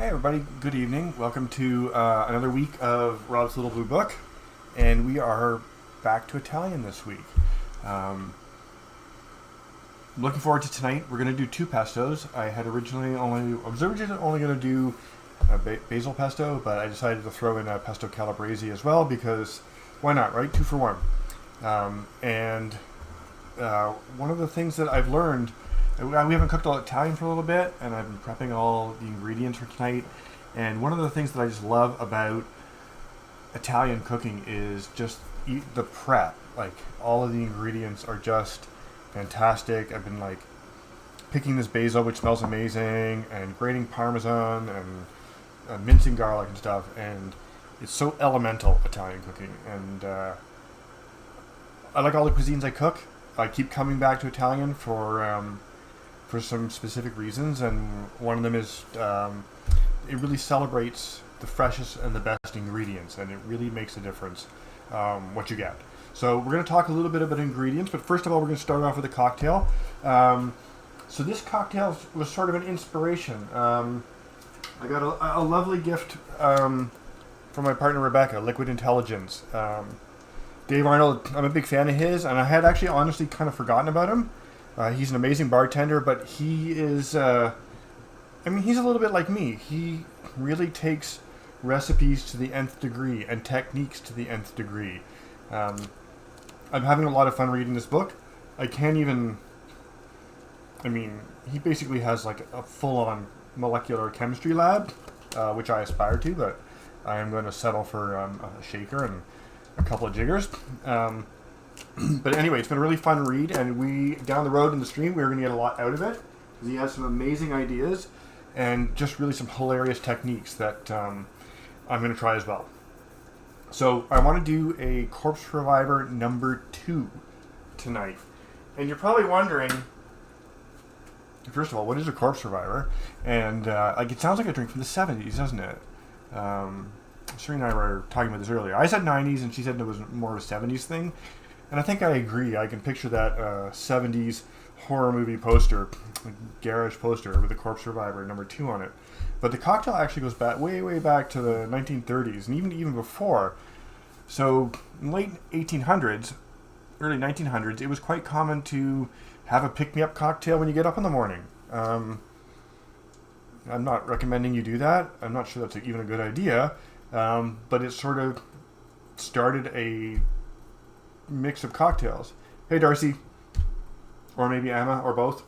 Hey everybody, good evening. Welcome to another week of Rob's Little Blue Book. And we are back to Italian this week. Looking forward to tonight. We're going to do two pestos. I was originally only going to do basil pesto, but I decided to throw in a pesto Calabrese as well because why not, right? Two for one. And one of the things that I've learned, we haven't cooked all Italian for a little bit, and I've been prepping all the ingredients for tonight. And one of the things that I just love about Italian cooking is just the prep. Like, all of the ingredients are just fantastic. I've been like picking this basil, which smells amazing, and grating Parmesan and mincing garlic and stuff. And it's so elemental, Italian cooking. And I like all the cuisines I cook. I keep coming back to Italian for some specific reasons, and one of them is it really celebrates the freshest and the best ingredients, and it really makes a difference what you get. So we're going to talk a little bit about ingredients, but first of all, we're going to start off with a cocktail. So this cocktail was sort of an inspiration. I got a lovely gift from my partner Rebecca, Liquid Intelligence. Dave Arnold, I'm a big fan of his, and I had actually honestly kind of forgotten about him. He's an amazing bartender, but he is, he's a little bit like me. He really takes recipes to the nth degree and techniques to the nth degree. I'm having a lot of fun reading this book. He basically has like a full-on molecular chemistry lab, which I aspire to, but I am going to settle for a shaker and a couple of jiggers. But anyway, it's been a really fun read, and down the road in the stream, we're going to get a lot out of it, because he has some amazing ideas, and just really some hilarious techniques that I'm going to try as well. So I want to do a Corpse Survivor number 2 tonight. And you're probably wondering, first of all, what is a Corpse Survivor? And it sounds like a drink from the 70s, doesn't it? Sherry and I were talking about this earlier. I said 90s, and she said it was more of a 70s thing. And I think I agree. I can picture that 70s horror movie poster, garish poster with the Corpse Survivor number 2 on it. But the cocktail actually goes back way back to the 1930s, and even before. So in late 1800s, early 1900s, it was quite common to have a pick-me-up cocktail when you get up in the morning. I'm not recommending you do that. I'm not sure that's even a good idea. But it sort of started a mix of cocktails. Hey, Darcy. Or maybe Emma, or both.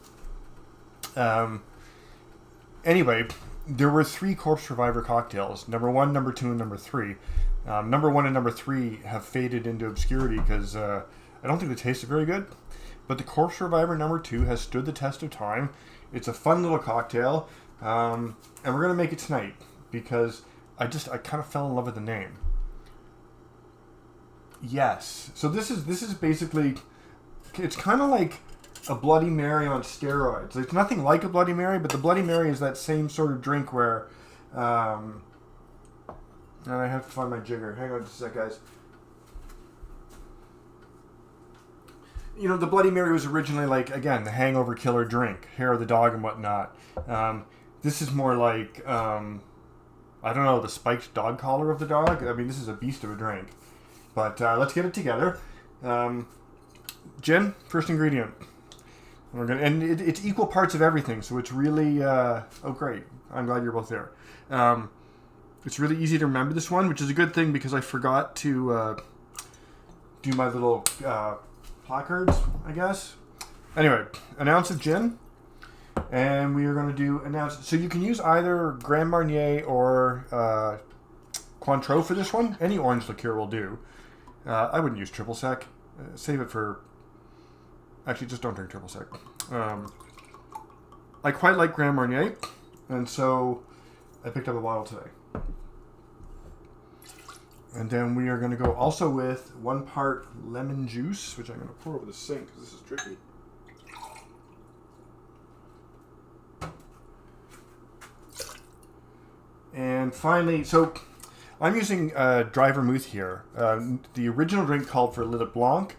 Anyway, there were 3 Corpse Survivor cocktails. Number 1, number 2, and number 3. Number 1 and number 3 have faded into obscurity because I don't think they tasted very good. But the Corpse Survivor number 2 has stood the test of time. It's a fun little cocktail. And we're going to make it tonight because I kind of fell in love with the name. Yes. So this is basically, it's kind of like a Bloody Mary on steroids. It's nothing like a Bloody Mary, but the Bloody Mary is that same sort of drink where, and I have to find my jigger. Hang on just a sec, guys. You know, the Bloody Mary was originally like, again, the hangover killer drink, hair of the dog and whatnot. This is more like, I don't know, the spiked dog collar of the dog. This is a beast of a drink. But let's get it together. Gin, first ingredient. It's equal parts of everything, so it's really... oh, great. I'm glad you're both there. It's really easy to remember this one, which is a good thing because I forgot to do my little placards, I guess. Anyway, an ounce of gin. And we are going to do an ounce... So you can use either Grand Marnier or Cointreau for this one. Any orange liqueur will do. I wouldn't use triple sec. Save it for... Actually, just don't drink triple sec. I quite like Grand Marnier, and so I picked up a bottle today. And then we are going to go also with 1 part lemon juice, which I'm going to pour over the sink because this is tricky. And finally, so I'm using dry vermouth here. The original drink called for Lillet Blanc,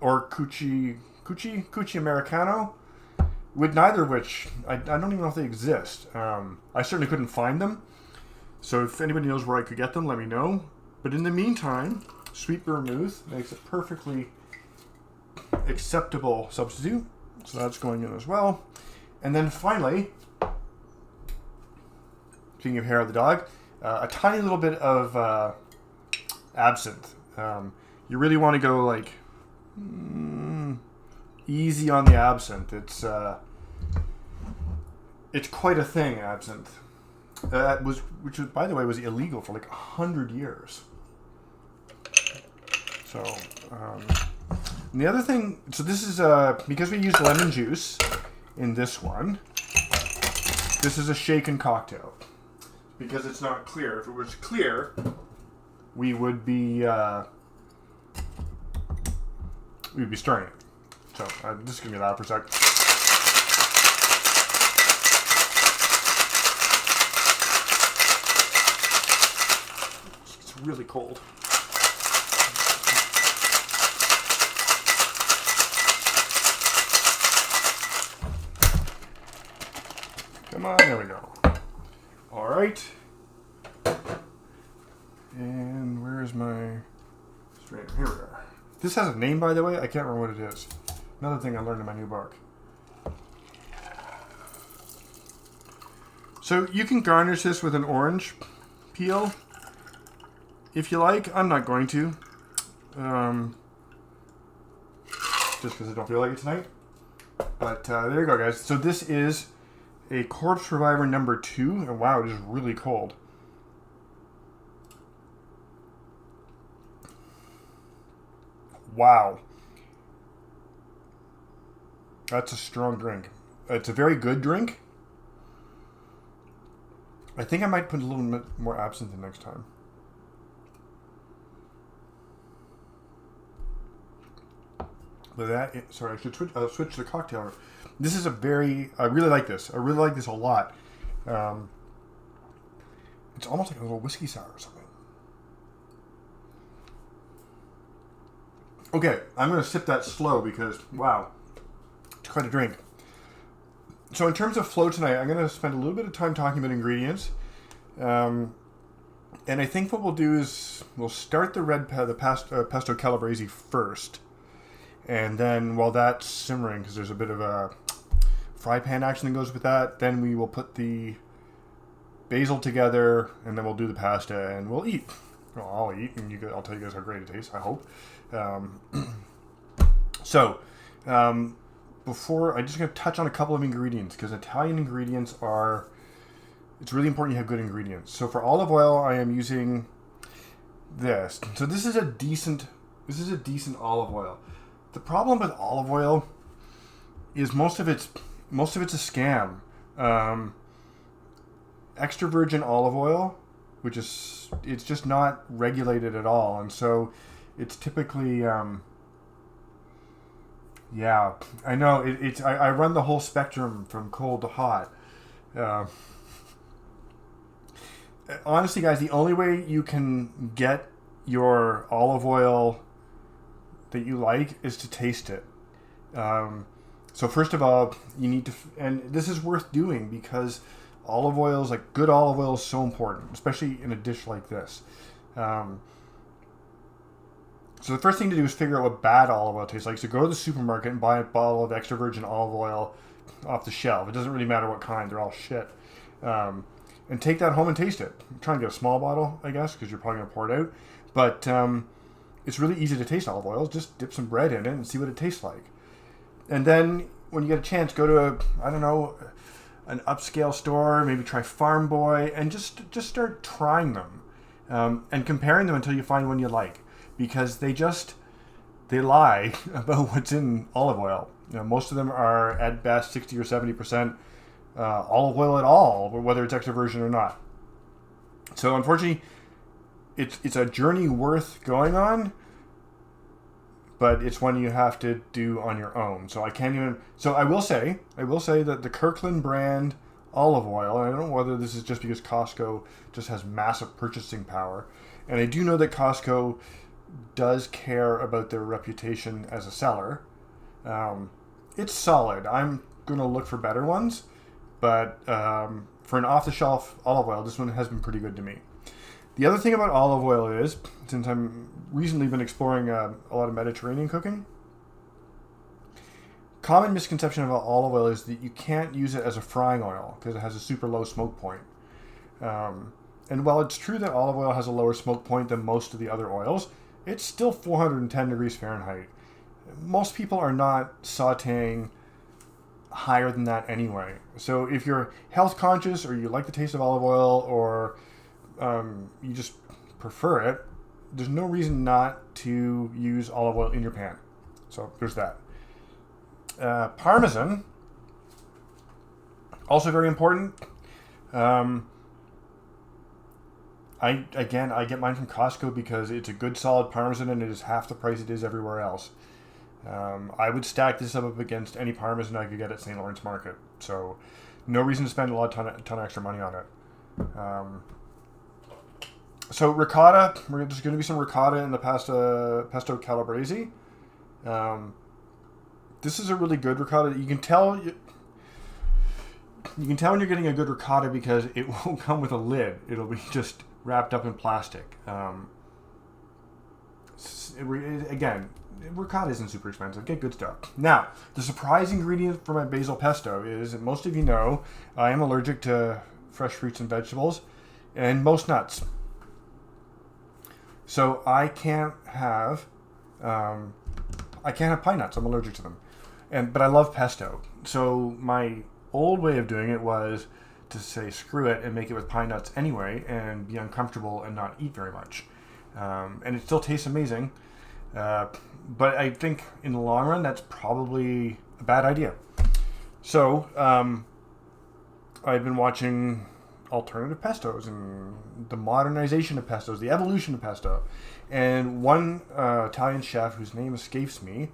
or Cucci Americano. with neither of which, I don't even know if they exist. I certainly couldn't find them. So if anybody knows where I could get them, let me know. But in the meantime, sweet vermouth makes a perfectly acceptable substitute. So that's going in as well. And then finally, speaking of hair of the dog, a tiny little bit of absinthe. You really want to go like easy on the absinthe. It's quite a thing, absinthe. Which by the way was illegal for like 100 years. So and the other thing, so this is because we used lemon juice in this one. This is a shaken cocktail because it's not clear. If it was clear, we would be stirring it. So just give me that for a sec. It's really cold. Come on, there we go. All right. And where's my strainer? Here we are. This has a name, by the way. I can't remember what it is. Another thing I learned in my new book. So you can garnish this with an orange peel if you like. I'm not going to. Just because I don't feel like it tonight. But there you go, guys. So this is a Corpse Reviver number 2. And wow, it is really cold. Wow. That's a strong drink. It's a very good drink. I think I might put a little bit more absinthe in next time. But that, sorry, I should switch the cocktail. This is a very, I really like this. I really like this a lot. It's almost like a little whiskey sour or something. Okay, I'm going to sip that slow because, wow, it's quite a drink. So in terms of flow tonight, I'm going to spend a little bit of time talking about ingredients. And I think what we'll do is we'll start the pesto Calabrese first. And then while that's simmering, because there's a bit of a fry pan action that goes with that, then we will put the basil together, and then we'll do the pasta, and we'll eat. Well, I'll eat, and I'll tell you guys how great it tastes, I hope. Before, I'm just going to touch on a couple of ingredients, because Italian ingredients it's really important you have good ingredients. So for olive oil, I am using this. So this is a decent olive oil. The problem with olive oil is most of it's a scam. Extra virgin olive oil, it's just not regulated at all, and so it's typically yeah, I know I run the whole spectrum from cold to hot. Honestly, guys, the only way you can get your olive oil that you like is to taste it. So first of all, you need to, and this is worth doing because olive oil is good olive oil is so important, especially in a dish like this. So the first thing to do is figure out what bad olive oil tastes like. So go to the supermarket and buy a bottle of extra virgin olive oil off the shelf. It doesn't really matter what kind; they're all shit. And take that home and taste it. I'm trying to get a small bottle, I guess, because you're probably gonna pour it out. But it's really easy to taste olive oil. Just dip some bread in it and see what it tastes like. And then when you get a chance, go to an upscale store, maybe try Farm Boy, and just start trying them and comparing them until you find one you like, because they lie about what's in olive oil. Most of them are at best 60 or 70% olive oil at all, whether it's extra virgin or not. So unfortunately, it's a journey worth going on, but it's one you have to do on your own. So I will say that the Kirkland brand olive oil, and I don't know whether this is just because Costco just has massive purchasing power, and I do know that Costco does care about their reputation as a seller. It's solid. I'm going to look for better ones, but for an off-the-shelf olive oil, this one has been pretty good to me. The other thing about olive oil is, since I'm recently been exploring a lot of Mediterranean cooking, common misconception about olive oil is that you can't use it as a frying oil because it has a super low smoke point. And while it's true that olive oil has a lower smoke point than most of the other oils, it's still 410 degrees Fahrenheit. Most people are not sauteing higher than that anyway. So if you're health conscious or you like the taste of olive oil or you just prefer it, there's no reason not to use olive oil in your pan. So there's that. Parmesan, also very important. I get mine from Costco because it's a good solid Parmesan and it is half the price it is everywhere else. I would stack this up against any Parmesan I could get at St. Lawrence Market. So no reason to spend a ton of extra money on it. So ricotta, there's going to be some ricotta in the pesto Calabrese. This is a really good ricotta. You can tell when you're getting a good ricotta because it won't come with a lid. It'll be just wrapped up in plastic. Again, ricotta isn't super expensive. Get good stuff. Now, the surprise ingredient for my basil pesto is, and most of you know, I am allergic to fresh fruits and vegetables and most nuts. So I can't have pine nuts. I'm allergic to them. But I love pesto. So my old way of doing it was to say screw it and make it with pine nuts anyway and be uncomfortable and not eat very much. And it still tastes amazing. But I think in the long run, that's probably a bad idea. So I've been watching alternative pestos and the modernization of pestos, the evolution of pesto. And one Italian chef, whose name escapes me,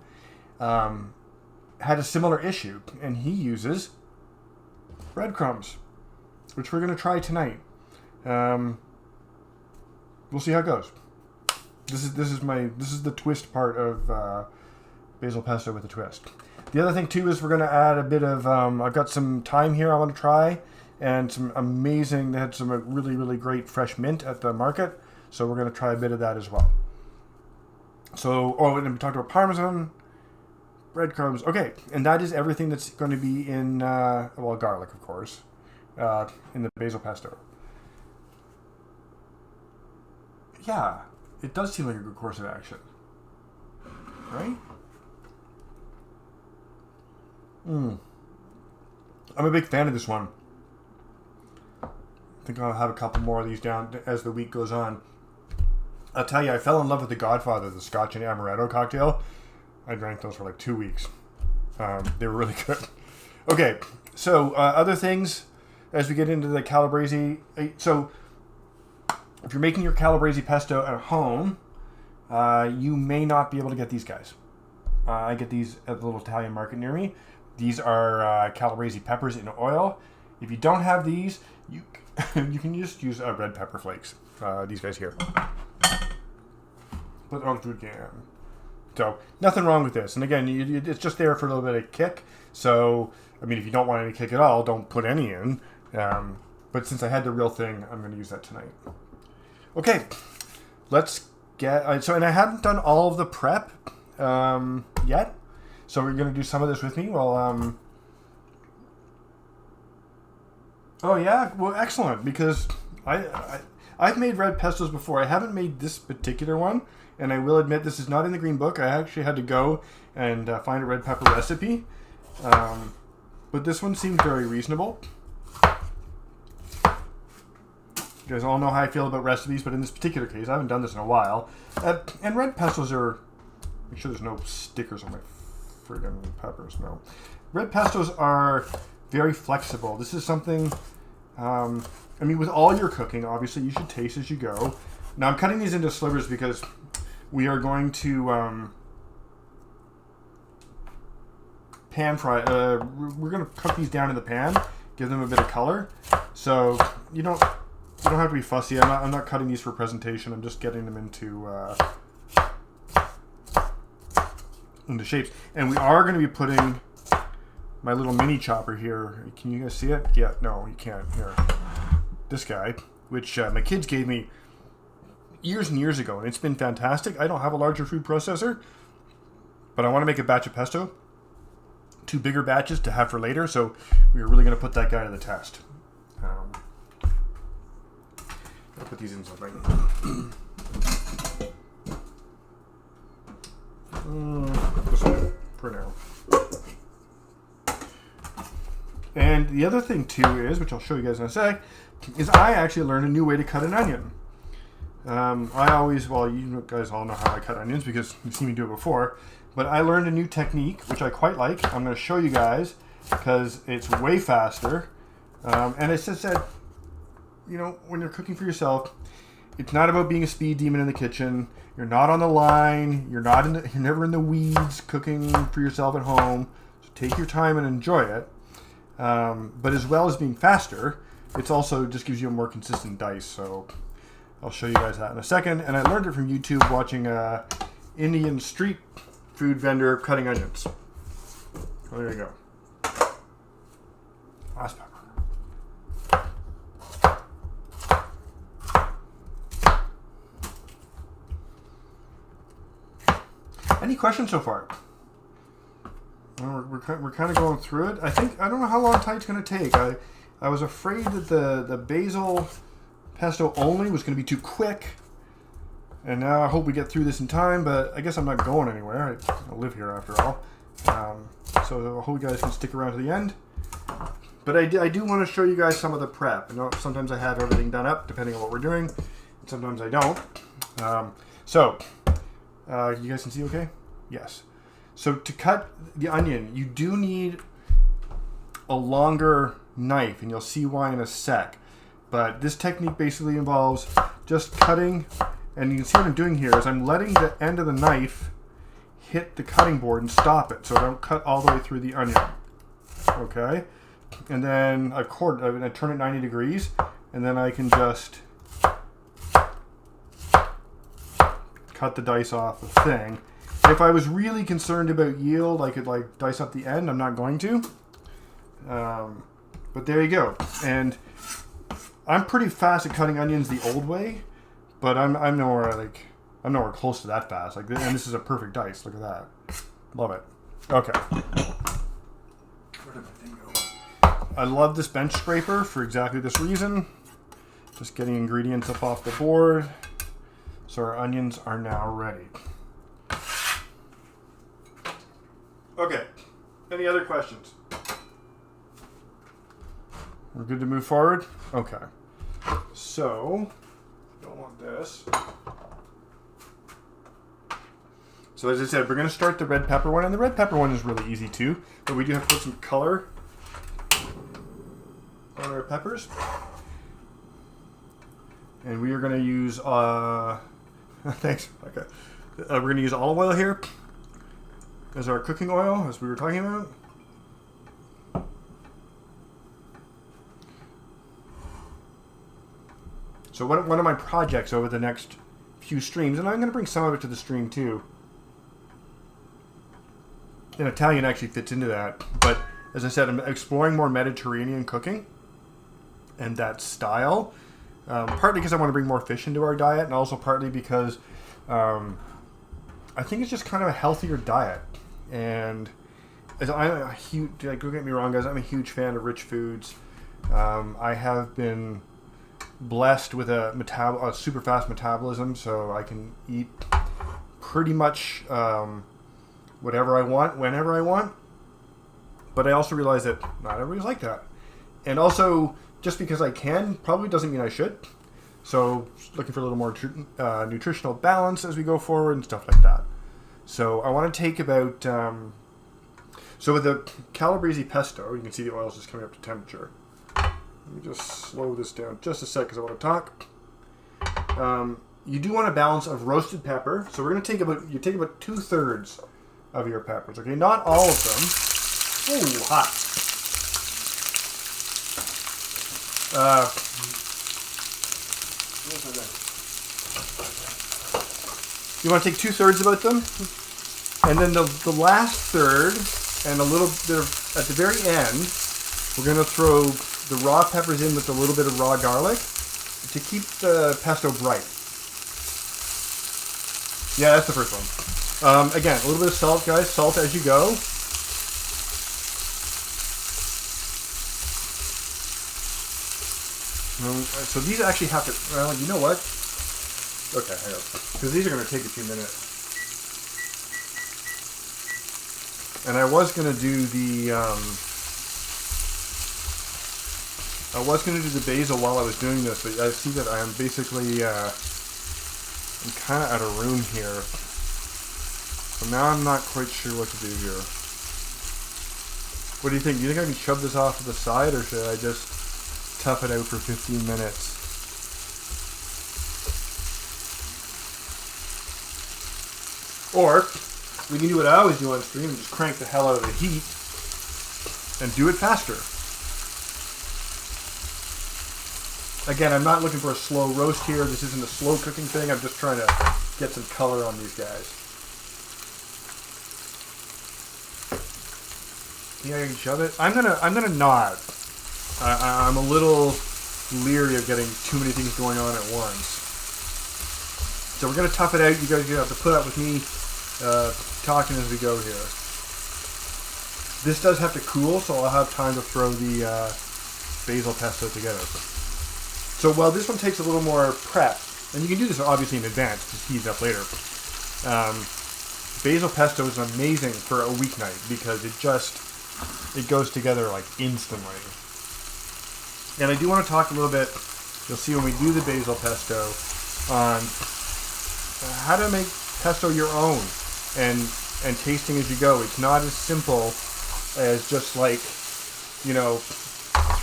had a similar issue. And he uses breadcrumbs, which we're going to try tonight. We'll see how it goes. This is the twist part of basil pesto with a twist. The other thing too is we're going to add a bit of I've got some thyme here I want to try, and some amazing. They had some really great fresh mint at the market, so we're going to try a bit of that as well. So and we talked about Parmesan, breadcrumbs. Okay, and that is everything that's going to be in garlic, of course, in the basil pesto. Yeah. It does seem like a good course of action, right? I'm a big fan of this one. I think I'll have a couple more of these down as the week goes on. I'll tell you, I fell in love with the Godfather, the Scotch and Amaretto cocktail. I drank those for like 2 weeks. They were really good. Okay, so other things as we get into the Calabrese. So if you're making your Calabrese pesto at home, you may not be able to get these guys. I get these at the little Italian market near me. These are Calabrese peppers in oil. If you don't have these, you can just use red pepper flakes. These guys here. Put it on food can. So nothing wrong with this. And again, it's just there for a little bit of kick. So I mean, if you don't want any kick at all, don't put any in. But since I had the real thing, I'm going to use that tonight. Okay, let's get... and I haven't done all of the prep yet, so we're going to do some of this with me. Well, oh yeah, well, excellent, because I've made red pestos before. I haven't made this particular one, and I will admit this is not in the green book. I actually had to go and find a red pepper recipe, but this one seemed very reasonable. You guys all know how I feel about recipes, but in this particular case, I haven't done this in a while. And red pestos are... Make sure there's no stickers on my friggin' peppers. No. Red pestos are very flexible. This is something... I mean, with all your cooking, obviously, you should taste as you go. Now, I'm cutting these into slivers because we are going to pan fry... we're going to cook these down in the pan, give them a bit of color. So, you don't have to be fussy. I'm not cutting these for presentation. I'm just getting them into shapes. And we are going to be putting my little mini chopper here. Can you guys see it? Yeah, no, you can't. Here, this guy, which my kids gave me years and years ago, and it's been fantastic. I don't have a larger food processor, but I want to make a batch of pesto. 2 bigger batches to have for later, so we're really going to put that guy to the test. I'll put these in something. This one for now. And the other thing too is, which I'll show you guys in a sec, is I actually learned a new way to cut an onion. Well, you guys all know how I cut onions because you've seen me do it before, but I learned a new technique, which I quite like. I'm going to show you guys because it's way faster. And it's just that, you know, when you're cooking for yourself, it's not about being a speed demon in the kitchen. You're not on the line. You're never in the weeds cooking for yourself at home. So take your time and enjoy it. But as well as being faster, it's also just gives you a more consistent dice. So I'll show you guys that in a second. And I learned it from YouTube watching Indian street food vendor cutting onions. So there you go. Last pepper. Any questions so far? We're kind of going through it. I don't know how long it's going to take. I was afraid that the basil pesto only was going to be too quick. And now I hope we get through this in time, but I guess I'm not going anywhere. I live here after all. So I hope you guys can stick around to the end. But I do want to show you guys some of the prep. You know, sometimes I have everything done up, depending on what we're doing. And sometimes I don't. You guys can see okay? Yes. So to cut the onion, you do need a longer knife, and you'll see why in a sec. But this technique basically involves just cutting, and you can see what I'm doing here is I'm letting the end of the knife hit the cutting board and stop it, so I don't cut all the way through the onion. Okay? And then I turn it 90 degrees, and then I can just cut the dice off the thing. If I was really concerned about yield, I could like dice up the end. I'm not going to. But there you go. And I'm pretty fast at cutting onions the old way, but I'm nowhere close to that fast. Like, and this is a perfect dice. Look at that. Love it. Okay. Where did my thing go? I love this bench scraper for exactly this reason. Just getting ingredients up off the board. So our onions are now ready. Okay. Any other questions? We're good to move forward? Okay. So, don't want this. So as I said, we're going to start the red pepper one. And the red pepper one is really easy too. But we do have to put some color on our peppers. And we are going to use... thanks. Okay. We're going to use olive oil here as our cooking oil, as we were talking about. So one of my projects over the next few streams, and I'm going to bring some of it to the stream too. And Italian actually fits into that. But as I said, I'm exploring more Mediterranean cooking and that style. Partly because I want to bring more fish into our diet, and also partly because I think it's just kind of a healthier diet. And as I'm a huge, don't get me wrong, guys, I'm a huge fan of rich foods. I have been blessed with a super fast metabolism, so I can eat pretty much whatever I want, whenever I want. But I also realize that not everybody's like that. And also, just because I can probably doesn't mean I should. So looking for a little more nutritional balance as we go forward and stuff like that. So I want to take about... so with the Calabrese pesto, you can see the oil's just coming up to temperature. Let me just slow this down just a sec because I want to talk. You do want a balance of roasted pepper. So we're going to take about 2/3 of your peppers. Okay, not all of them. Oh, hot. You want to take 2/3 about them, and then the last third, and a little bit of, at the very end, we're going to throw the raw peppers in with a little bit of raw garlic to keep the pesto bright. Yeah, that's the first one. Again, a little bit of salt, guys. Salt as you go. So these actually have to, well, you know what? Okay, hang on. Because these are going to take a few minutes. And I was going to do the, basil while I was doing this, but I see that I am basically, I'm kind of out of room here. So now I'm not quite sure what to do here. What do you think? Do you think I can shove this off to the side, or should I just tough it out for 15 minutes? Or we can do what I always do on stream and just crank the hell out of the heat and do it faster. Again, I'm not looking for a slow roast here. This isn't a slow cooking thing. I'm just trying to get some color on these guys. Think I can shove it? I'm gonna nod. I'm a little leery of getting too many things going on at once. So we're gonna tough it out. You guys have to put up with me talking as we go here. This does have to cool, so I'll have time to throw the basil pesto together. So while this one takes a little more prep, and you can do this obviously in advance, just heat it up later. Basil pesto is amazing for a weeknight because it goes together like instantly. And I do want to talk a little bit, you'll see when we do the basil pesto, on how to make pesto your own and tasting as you go. It's not as simple as just like, you know,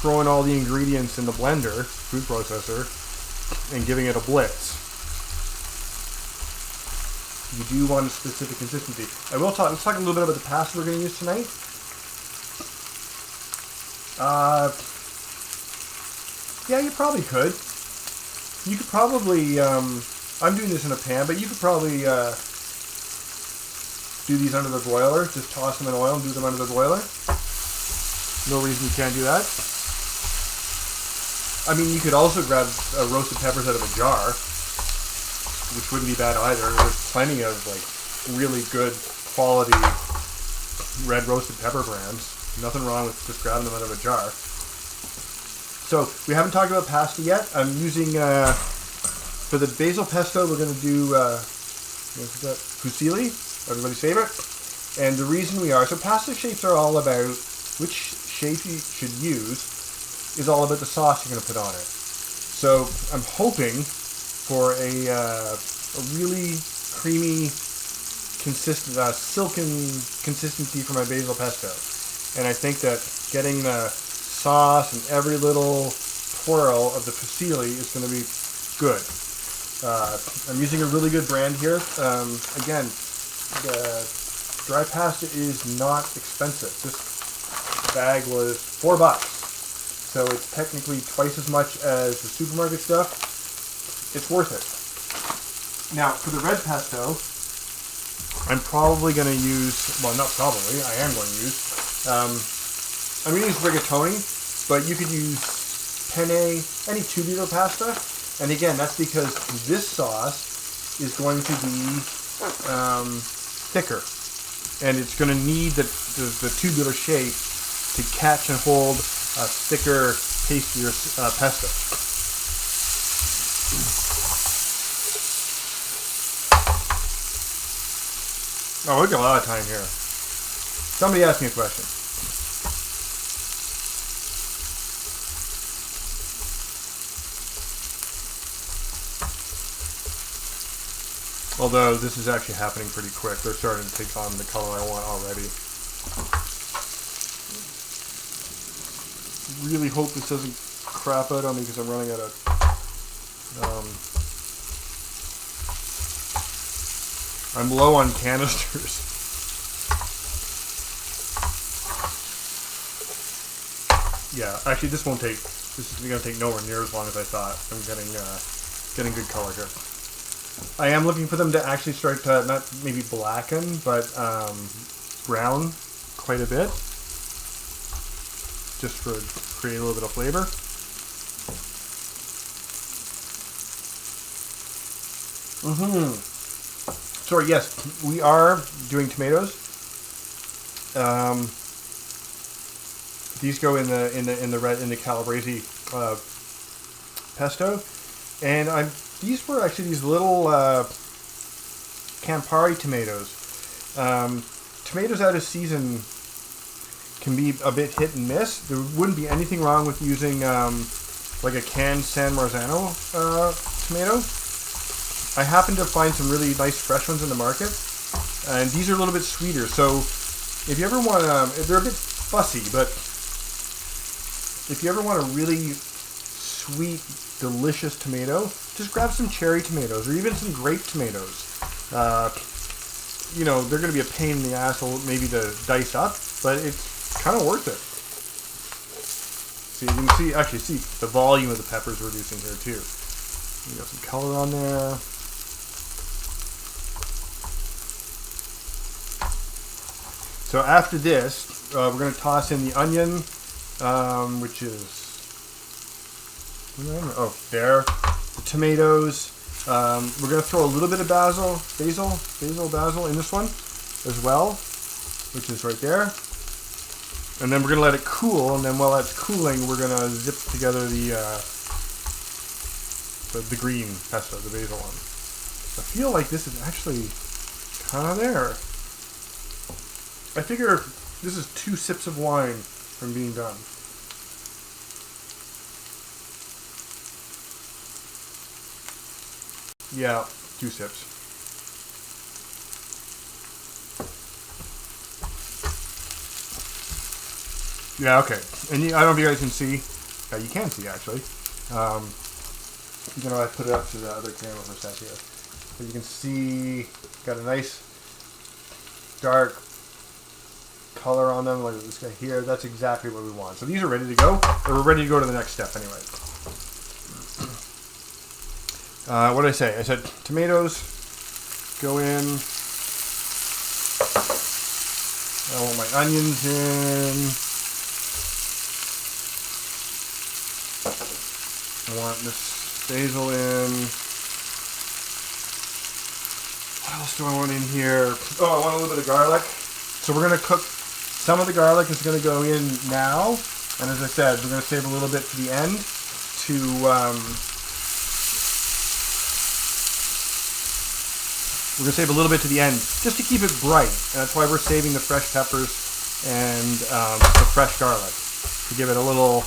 throwing all the ingredients in the blender, food processor, and giving it a blitz. You do want a specific consistency. Let's talk a little bit about the pasta we're going to use tonight. Yeah, you probably could. You could probably, I'm doing this in a pan, but you could probably do these under the broiler. Just toss them in oil and do them under the broiler. No reason you can't do that. I mean, you could also grab roasted peppers out of a jar, which wouldn't be bad either. There's plenty of like really good quality red roasted pepper brands. Nothing wrong with just grabbing them out of a jar. So we haven't talked about pasta yet. I'm using for the basil pesto. We're going to do fusilli, everybody's favorite. And the reason we are, so pasta shapes are all about which shape you should use. Is all about the sauce you're going to put on it. So I'm hoping for a really creamy, consistent, silken consistency for my basil pesto. And I think that getting the sauce and every little twirl of the fusilli is going to be good. I'm using a really good brand here. Again, the dry pasta is not expensive. This bag was $4. So it's technically twice as much as the supermarket stuff. It's worth it. Now, for the red pesto, I'm probably going to use, well, not probably, I am going to use, I'm going to use rigatoni, but you could use penne, any tubular pasta. And again, that's because this sauce is going to be thicker. And it's going to need the tubular shape to catch and hold a thicker, tastier pesto. Oh, we got a lot of time here. Somebody asked me a question. Although this is actually happening pretty quick. They're starting to take on the color I want already. Really hope this doesn't crap out on me because I'm running out of I'm low on canisters. Yeah, actually this is going to take nowhere near as long as I thought. I'm getting good color here. I am looking for them to actually start to not maybe blacken, but brown quite a bit, just for create a little bit of flavor. Sorry, yes, we are doing tomatoes. These go in the Calabrese pesto, and these were actually these little Campari tomatoes. Tomatoes out of season can be a bit hit and miss. There wouldn't be anything wrong with using like a canned San Marzano tomato. I happen to find some really nice fresh ones in the market, and these are a little bit sweeter. So if you ever want to, they're a bit fussy, but if you ever want a really sweet, delicious tomato, just grab some cherry tomatoes or even some grape tomatoes. You know, they're going to be a pain in the ass maybe to dice up, but it's kind of worth it. So you can actually see the volume of the peppers we're reducing here too. You got some color on there. So after this, we're going to toss in the onion, which is, there, the tomatoes. We're going to throw a little bit of basil in this one as well, which is right there. And then we're going to let it cool, and then while that's cooling, we're going to zip together the green pesto, the basil one. I feel like this is actually kind of there. I figure this is 2 sips of wine from being done. Yeah, 2 sips. Yeah, okay. And I don't know if you guys can see. Yeah, you can see actually. You know, I put it up to the other camera for a sec here. But you can see, got a nice dark color on them, like this guy here. That's exactly what we want. So these are ready to go, or we're ready to go to the next step anyway. What did I say? I said tomatoes go in. I want my onions in. I want this basil in. What else do I want in here? Oh, I want a little bit of garlic. So we're going to cook. Some of the garlic is going to go in now, and as I said, we're going to save a little bit for the end to we're going to save a little bit to the end just to keep it bright. And that's why we're saving the fresh peppers and the fresh garlic to give it a little,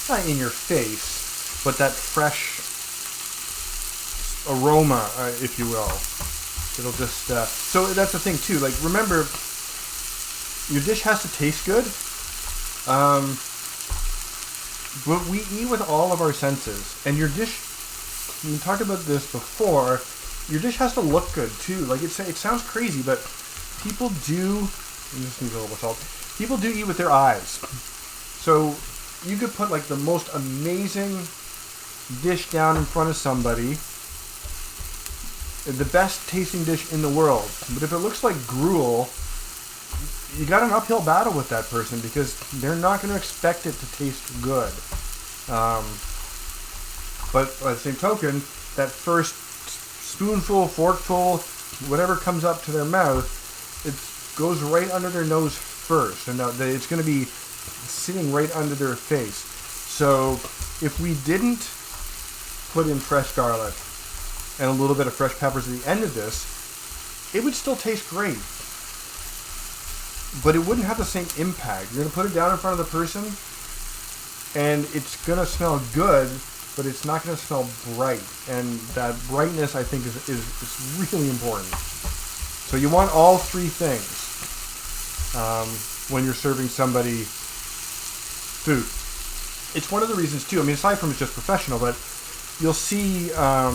not in your face, but that fresh aroma, if you will. It'll just so that's the thing too. Like, remember, your dish has to taste good, but we eat with all of our senses. And your dish, we talked about this before, your dish has to look good too. Like, it sounds crazy, but people do, and this needs a little salt, people do eat with their eyes. So you could put like the most amazing dish down in front of somebody, the best tasting dish in the world, but if it looks like gruel, you got an uphill battle with that person because they're not going to expect it to taste good. But by the same token, that first spoonful, forkful, whatever comes up to their mouth, it goes right under their nose first, and it's going to be sitting right under their face. So if we didn't put in fresh garlic and a little bit of fresh peppers at the end of this, it would still taste great. But it wouldn't have the same impact. You're going to put it down in front of the person, and it's going to smell good, but it's not going to smell bright. And that brightness, I think, is really important. So you want all 3 things when you're serving somebody food. It's one of the reasons, too. I mean, aside from it's just professional, but you'll see, I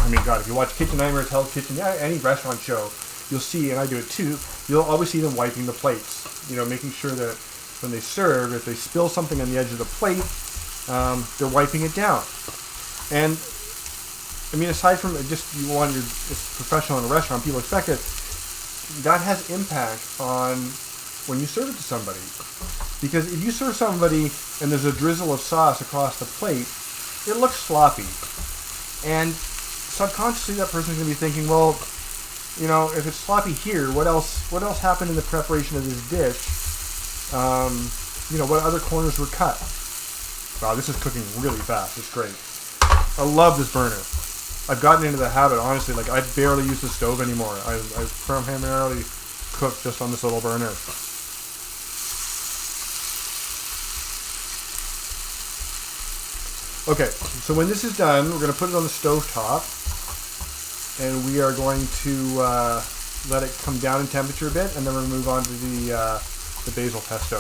mean, God, if you watch Kitchen Nightmares, Hell's Kitchen, yeah, any restaurant show, you'll see, and I do it too, you'll always see them wiping the plates. You know, making sure that when they serve, if they spill something on the edge of the plate, they're wiping it down. And, I mean, aside from just you want it's professional in a restaurant, people expect it, that has impact on when you serve it to somebody. Because if you serve somebody and there's a drizzle of sauce across the plate, it looks sloppy. And subconsciously that person's going to be thinking, well, you know, if it's sloppy here, what else happened in the preparation of this dish? You know, what other corners were cut? Wow, this is cooking really fast. It's great. I love this burner. I've gotten into the habit, honestly. Like, I barely use the stove anymore. I primarily cook just on this little burner. Okay, so when this is done, we're going to put it on the stove top, and we are going to let it come down in temperature a bit, and then we'll move on to the basil pesto.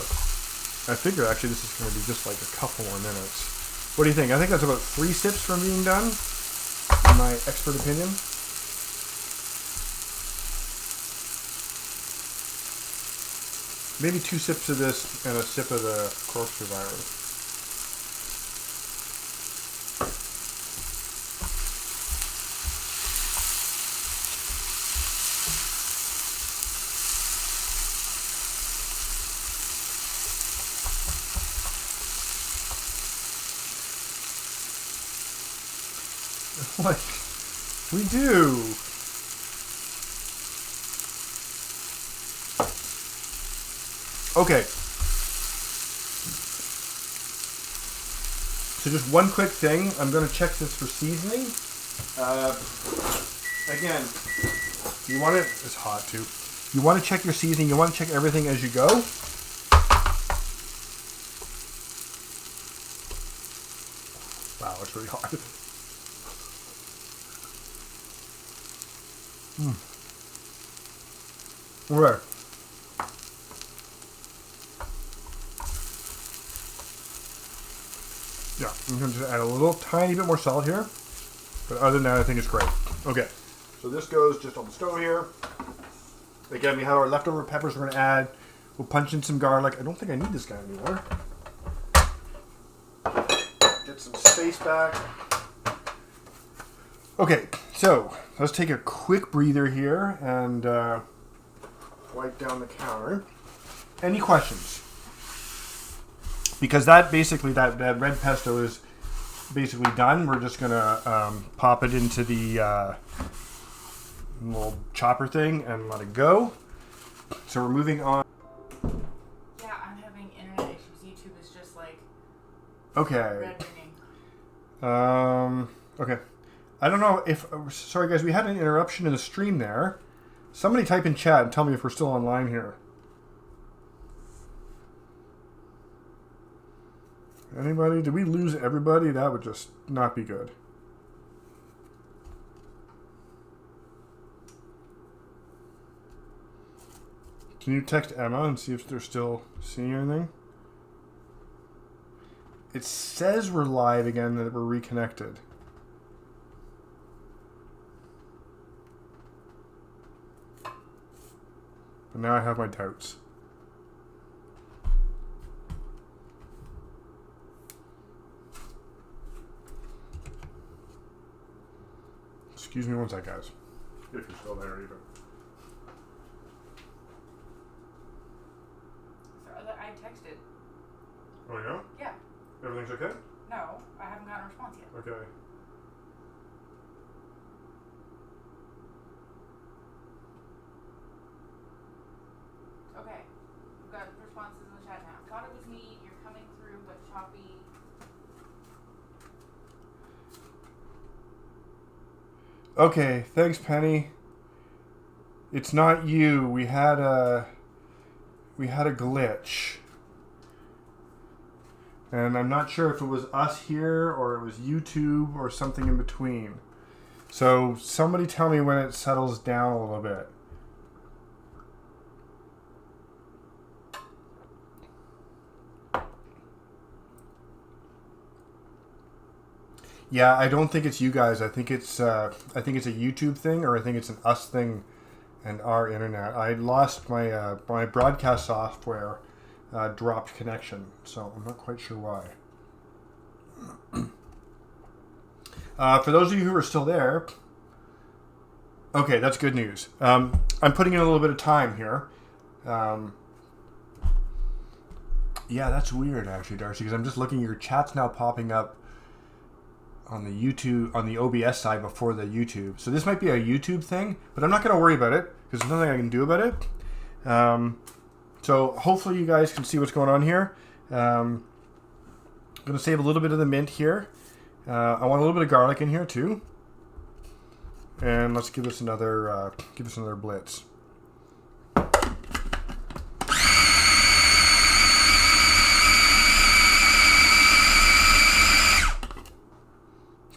I figure actually this is going to be just like a couple more minutes. What do you think? I think that's about 3 sips from being done, in my expert opinion. Maybe 2 sips of this and a sip of the corkscrew iron. Like we do. Okay. So just one quick thing. I'm going to check this for seasoning. Again, you want it. It's hot too. You want to check your seasoning. You want to check everything as you go. Wow, it's really hot. Okay. Yeah, I'm going to just add a little tiny bit more salt here. But other than that, I think it's great. Okay, so this goes just on the stove here. Again, we have our leftover peppers we're going to add. We'll punch in some garlic. I don't think I need this guy anymore. Get some space back. Okay, so let's take a quick breather here and wipe down the counter. Any questions? Because that basically, that red pesto is basically done. We're just gonna pop it into the little chopper thing and let it go. So we're moving on. Yeah, I'm having internet issues. YouTube is just like okay. red ringing. Okay. I don't know if... Sorry, guys. We had an interruption in the stream there. Somebody type in chat and tell me if we're still online here. Anybody? Did we lose everybody? That would just not be good. Can you text Emma and see if they're still seeing anything? It says we're live again, that we're reconnected. But now I have my doubts. Excuse me one sec, guys. If you're still there, even. I texted. Oh, yeah? Yeah. Everything's okay? No, I haven't gotten a response yet. Okay. Okay. We've got responses in the chat now. Thought it was me. You're coming through, but choppy. Okay, thanks, Penny. It's not you. We had a glitch. And I'm not sure if it was us here or it was YouTube or something in between. So somebody tell me when it settles down a little bit. Yeah, I don't think it's you guys. I think it's a YouTube thing, or I think it's an us thing and our internet. I lost my my broadcast software dropped connection, so I'm not quite sure why. For those of you who are still there, okay, that's good news. I'm putting in a little bit of time here. Yeah, that's weird actually, Darcy, because I'm just looking. Your chat's now popping up on the YouTube, on the OBS side before the YouTube. So this might be a YouTube thing, but I'm not going to worry about it because there's nothing I can do about it. So hopefully you guys can see what's going on here. I'm going to save a little bit of the mint here. I want a little bit of garlic in here too. And let's give this another blitz.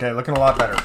Okay, looking a lot better.